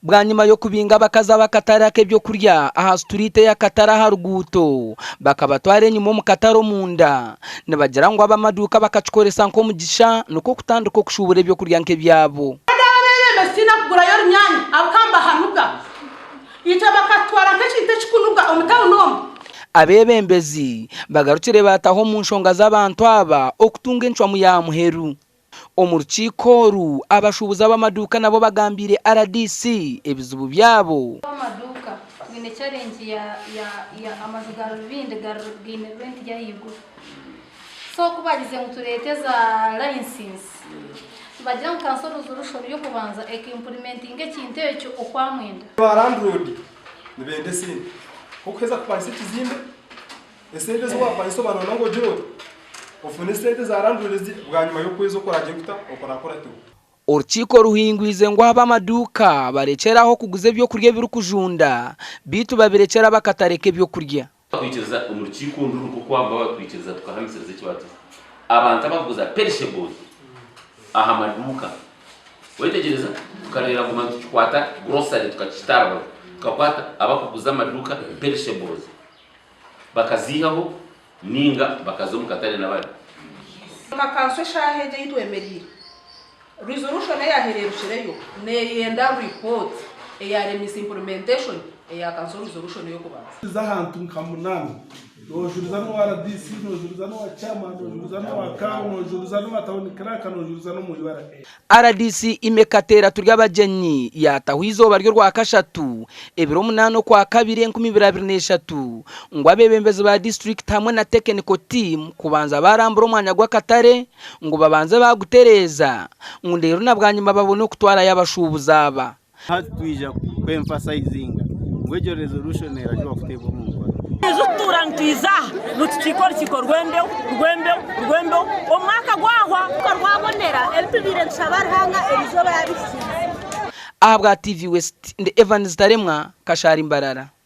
bwa nyuma yo kubinga bakaza bakatarake byo kurya aha street ya Katara haruguto bakabatware nyuma mu Kataro munda nabagira ngo abamaduka bakacikoresa nko mugisha nuko kutanduko kushubure byo kurya nke byabo mesina kugura yo nyanya abakamba hanuga yica bakatwara nk'ikinte kikunuga umutawo abeebembezi bagarukire bataho mu nshonga z'abantu aba okutunga enchwamu ya muheru omurukikoru abashubuza b'amaduka nabo bagambire RDC ebizubu byabo amaduka ngine challenge ya amazigaro Rubindi garugine rent ya yigo so kubagize mutureteza license bagira ngo kansoro z'urushoro yo kubanza implementing ekintu ekyo okwamwenda barandroad nibende sini kukweza kupanisa kizimbe esente zo wapanisa banona ngo jiro ofune sente za randroad bwa nyuma yo kwezo kora jekuta okora tu urukiko ruhingwize ngo haba amaduka barekeraho kuguze byo kurya biru kujunda bitu babirekera bakatareke byo kurya kwikiriza umurukiko nduru kuko kwamba bakwikiriza tukahamisiriza ikibazo abantu abaguza perishables aha maduka wetegereza tukarera mu mantu tukwata grocery tukacitara tukakwata abakuguza amaduka perishables bakazihaho ninga bakazo mukatare nabari makanso shaheje yitwemerira resolution yahererushireyo ne yenda report ya implementation ya kanso resolution yo kubanza zahantu nkamunana nojuriza no RDC nojuriza no chama nojuriza no akawo nojuriza no matawoni kraka nojuriza no muyibara RDC imekatera turya abagenyi yatahizo baryo rwa kashatu ebiro 8 kwa 2 2023 ngo abebembezi ba district hamwe na technical team kubanza barambura umwanya gwa Katare ngo babanze bagutereza ngo ndero nabwanyuma babone kutwara yabashubuza aba hatwija kwemphasizing ngwejo resolution yarajwa kutebwa mu Turangiza nutikikora rwembe omwaka gwahwa rwabonera elpibire nshabarhanga elizoba yabisize ahabwa TV West ndi Evans Taremwa Kashari MBARARA.